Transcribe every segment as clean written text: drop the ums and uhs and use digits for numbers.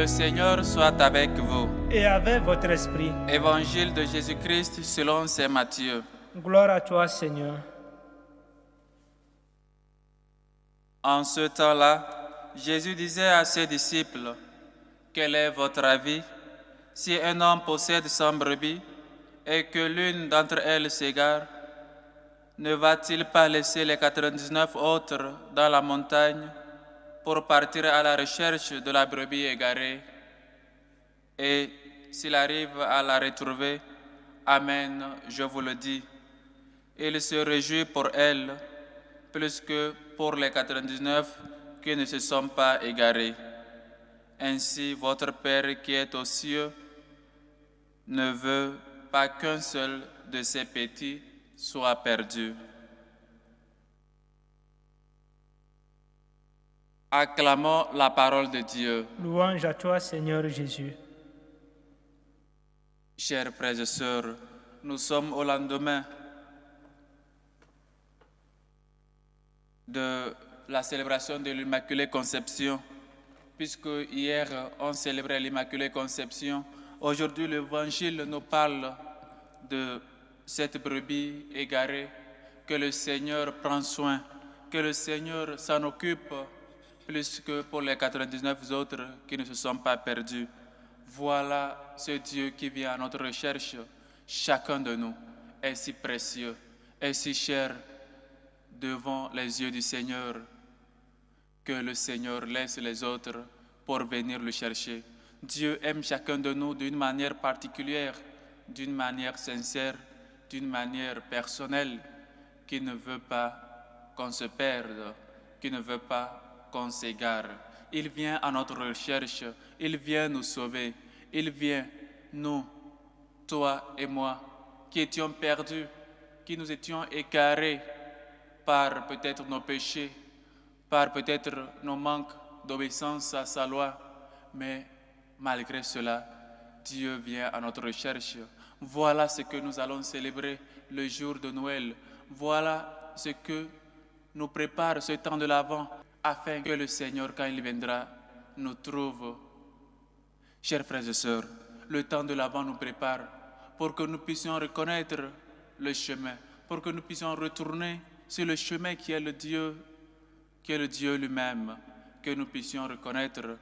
Le Seigneur soit avec vous. Et avec votre esprit. Évangile de Jésus-Christ selon saint Matthieu. Gloire à toi, Seigneur. En ce temps-là, Jésus disait à ses disciples, « Quel est votre avis? Si un homme possède 100 brebis et que l'une d'entre elles s'égare, ne va-t-il pas laisser les 99 autres dans la montagne pour partir à la recherche de la brebis égarée? Et s'il arrive à la retrouver, Amen, je vous le dis, il se réjouit pour elle plus que pour les 99 qui ne se sont pas égarés. Ainsi, votre Père qui est aux cieux ne veut pas qu'un seul de ses petits soit perdu. » Acclamons la parole de Dieu. Louange à toi, Seigneur Jésus. Chers frères et sœurs, nous sommes au lendemain de la célébration de l'Immaculée Conception. Puisque hier on célébrait l'Immaculée Conception, aujourd'hui l'Évangile nous parle de cette brebis égarée, que le Seigneur prend soin, que le Seigneur s'en occupe plus que pour les 99 autres qui ne se sont pas perdus. Voilà ce Dieu qui vient à notre recherche. Chacun de nous est si précieux, est si cher devant les yeux du Seigneur, que le Seigneur laisse les autres pour venir le chercher. Dieu aime chacun de nous d'une manière particulière, d'une manière sincère, d'une manière personnelle, qui ne veut pas qu'on se perde, qui ne veut pas qu'on s'égare. Il vient à notre recherche, il vient nous sauver, il vient, nous, toi et moi, qui étions perdus, qui nous étions égarés par peut-être nos péchés, par peut-être nos manques d'obéissance à sa loi, mais malgré cela, Dieu vient à notre recherche. Voilà ce que nous allons célébrer le jour de Noël. Voilà ce que nous prépare ce temps de l'Avent, afin que le Seigneur, quand il viendra, nous trouve. Chers frères et sœurs, le temps de l'Avent nous prépare pour que nous puissions reconnaître le chemin, pour que nous puissions retourner sur le chemin qui est le Dieu lui-même, que nous puissions reconnaître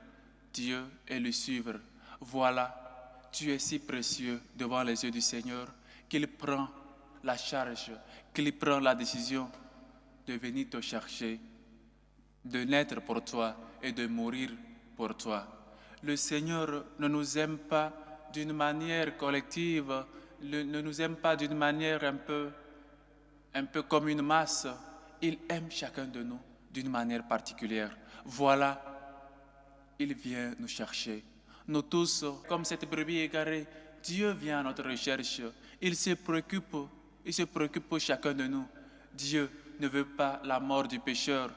Dieu et le suivre. Voilà, tu es si précieux devant les yeux du Seigneur qu'il prend la charge, qu'il prend la décision de venir te chercher, de naître pour toi et de mourir pour toi. Le Seigneur ne nous aime pas d'une manière collective, ne nous aime pas d'une manière un peu comme une masse. Il aime chacun de nous d'une manière particulière. Voilà, il vient nous chercher. Nous tous, comme cette brebis égarée, Dieu vient à notre recherche. Il se préoccupe pour chacun de nous. Dieu ne veut pas la mort du pécheur.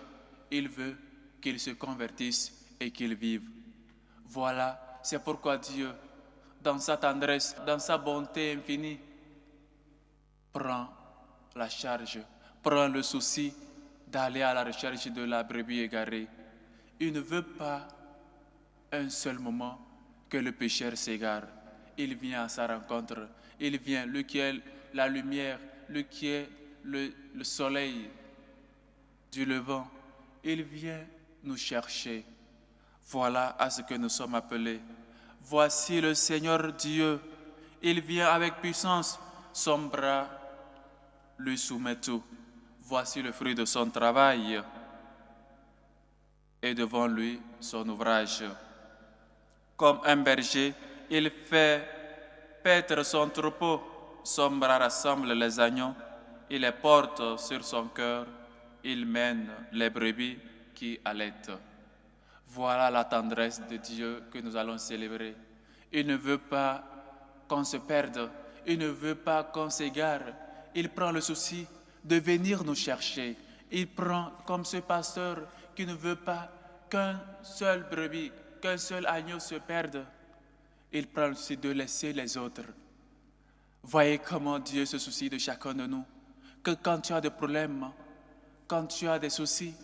Il veut qu'il se convertisse et qu'il vive. Voilà, c'est pourquoi Dieu, dans sa tendresse, dans sa bonté infinie, prend la charge, prend le souci d'aller à la recherche de la brebis égarée. Il ne veut pas un seul moment que le pécheur s'égare. Il vient à sa rencontre. Il vient, lui qui est la lumière, lui qui est le soleil du levant. Il vient nous chercher. Voilà à ce que nous sommes appelés. Voici le Seigneur Dieu. Il vient avec puissance. Son bras lui soumet tout. Voici le fruit de son travail et devant lui son ouvrage. Comme un berger, il fait paître son troupeau. Son bras rassemble les agneaux. Il les porte sur son cœur. Il mène les brebis qui allaitent. Voilà la tendresse de Dieu que nous allons célébrer. Il ne veut pas qu'on se perde. Il ne veut pas qu'on s'égare. Il prend le souci de venir nous chercher. Il prend comme ce pasteur qui ne veut pas qu'un seul brebis, qu'un seul agneau se perde. Il prend le souci de laisser les autres. Voyez comment Dieu se soucie de chacun de nous. Que quand tu as des problèmes, quand tu as des soucis,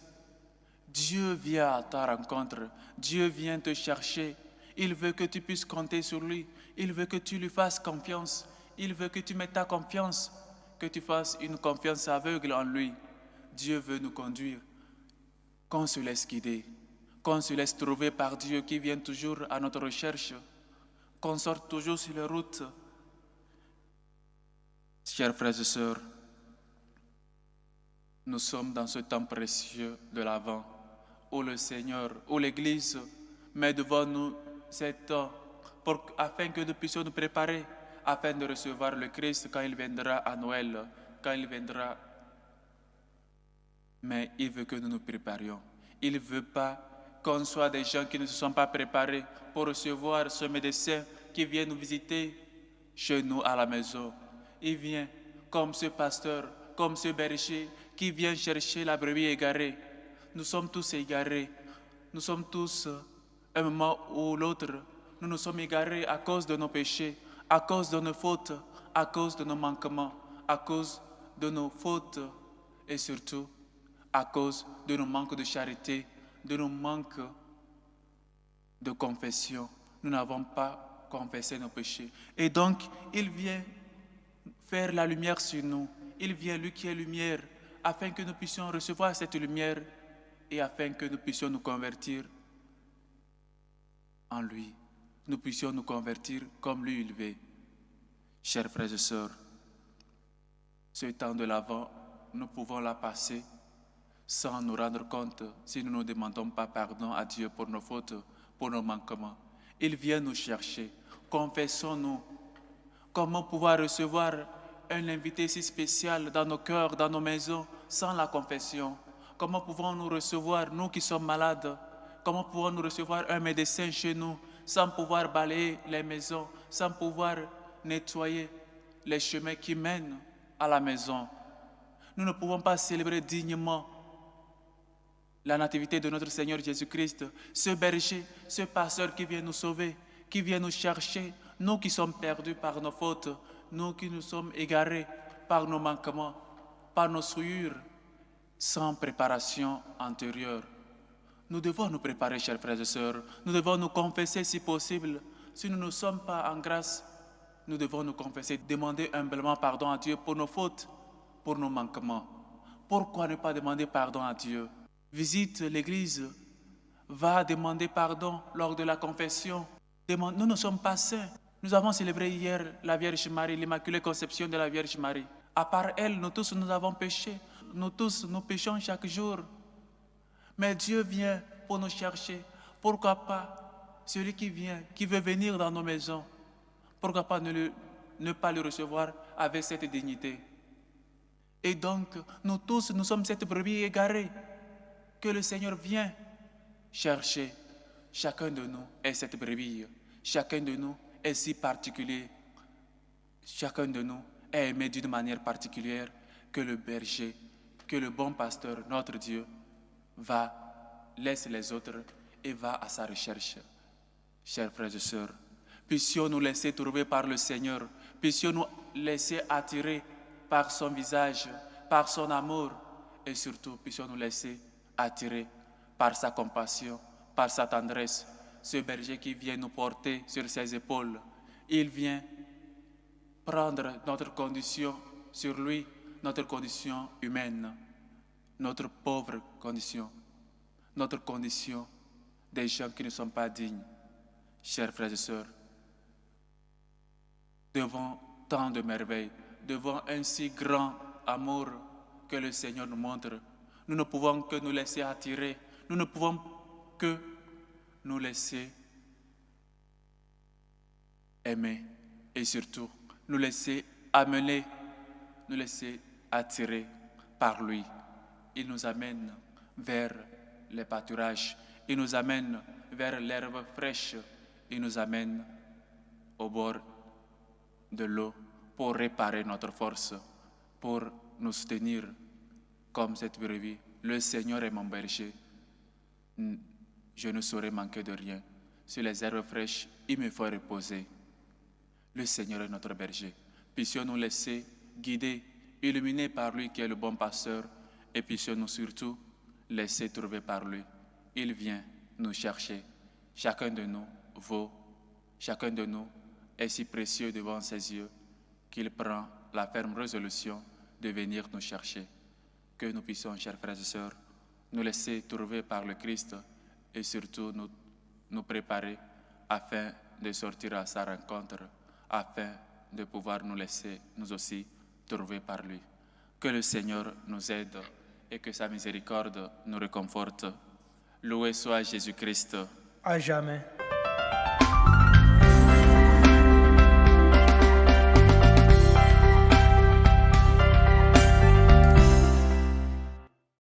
Dieu vient à ta rencontre. Dieu vient te chercher. Il veut que tu puisses compter sur lui. Il veut que tu lui fasses confiance. Il veut que tu mettes ta confiance, que tu fasses une confiance aveugle en lui. Dieu veut nous conduire. Qu'on se laisse guider, qu'on se laisse trouver par Dieu qui vient toujours à notre recherche, qu'on sorte toujours sur les routes. Chers frères et sœurs, nous sommes dans ce temps précieux de l'Avent, où le Seigneur, où l'Église met devant nous cet temps afin que nous puissions nous préparer, afin de recevoir le Christ quand il viendra à Noël, quand il viendra. Mais il veut que nous nous préparions. Il ne veut pas qu'on soit des gens qui ne se sont pas préparés pour recevoir ce médecin qui vient nous visiter chez nous à la maison. Il vient comme ce pasteur, comme ce berger qui vient chercher la brebis égarée. Nous sommes tous égarés. Nous sommes tous, à un moment ou l'autre, nous nous sommes égarés à cause de nos péchés, à cause de nos fautes, à cause de nos manquements, à cause de nos fautes et surtout à cause de nos manques de charité, de nos manques de confession. Nous n'avons pas confessé nos péchés. Et donc, il vient faire la lumière sur nous. Il vient, lui qui est lumière, afin que nous puissions recevoir cette lumière et afin que nous puissions nous convertir en lui. Nous puissions nous convertir comme lui il veut. Chers frères et sœurs, ce temps de l'Avent, nous pouvons la passer sans nous rendre compte si nous ne demandons pas pardon à Dieu pour nos fautes, pour nos manquements. Il vient nous chercher. Confessons-nous. Comment pouvoir recevoir un invité si spécial dans nos cœurs, dans nos maisons, sans la confession? Comment pouvons-nous recevoir, nous qui sommes malades? Comment pouvons-nous recevoir un médecin chez nous sans pouvoir balayer les maisons, sans pouvoir nettoyer les chemins qui mènent à la maison? Nous ne pouvons pas célébrer dignement la nativité de notre Seigneur Jésus-Christ, ce berger, ce pasteur qui vient nous sauver, qui vient nous chercher, nous qui sommes perdus par nos fautes, nous qui nous sommes égarés par nos manquements, par nos souillures, sans préparation antérieure. Nous devons nous préparer, chers frères et sœurs. Nous devons nous confesser si possible. Si nous ne sommes pas en grâce, nous devons nous confesser, demander humblement pardon à Dieu pour nos fautes, pour nos manquements. Pourquoi ne pas demander pardon à Dieu? Visite l'église, va demander pardon lors de la confession. Nous ne sommes pas saints. Nous avons célébré hier la Vierge Marie, l'Immaculée Conception de la Vierge Marie. À part elle, nous tous, nous avons péché. Nous tous, nous péchons chaque jour. Mais Dieu vient pour nous chercher. Pourquoi pas celui qui vient, qui veut venir dans nos maisons, pourquoi pas ne pas le recevoir avec cette dignité? Et donc, nous tous, nous sommes cette brebis égarée que le Seigneur vient chercher. Chacun de nous est cette brebis. Chacun de nous est si particulier. Chacun de nous est aimé d'une manière particulière que le berger, que le bon pasteur, notre Dieu, laisse les autres et va à sa recherche. Chers frères et sœurs, puissions nous laisser trouver par le Seigneur, puissions nous laisser attirer par son visage, par son amour et surtout puissions nous laisser attirer par sa compassion, par sa tendresse, ce berger qui vient nous porter sur ses épaules. Il vient prendre notre condition sur lui, notre condition humaine, notre pauvre condition, notre condition des gens qui ne sont pas dignes. Chers frères et sœurs, devant tant de merveilles, devant un si grand amour que le Seigneur nous montre, nous ne pouvons que nous laisser attirer, nous ne pouvons que nous laisser aimer et surtout nous laisser amener, nous laisser attirer par lui. Il nous amène vers les pâturages, il nous amène vers l'herbe fraîche, il nous amène au bord de l'eau pour réparer notre force, pour nous soutenir comme cette brebis. Le Seigneur est mon berger. Je ne saurais manquer de rien. Sur les herbes fraîches, il me faut reposer. Le Seigneur est notre berger. Puissions nous laisser guider, illuminés par lui qui est le bon pasteur, et puissions-nous surtout laisser trouver par lui. Il vient nous chercher. Chacun de nous vaut, chacun de nous est si précieux devant ses yeux qu'il prend la ferme résolution de venir nous chercher. Que nous puissions, chers frères et sœurs, nous laisser trouver par le Christ et surtout nous préparer afin de sortir à sa rencontre, afin de pouvoir nous laisser, nous aussi, trouver par lui. Que le Seigneur nous aide et que sa miséricorde nous réconforte. Loué soit Jésus-Christ. À jamais.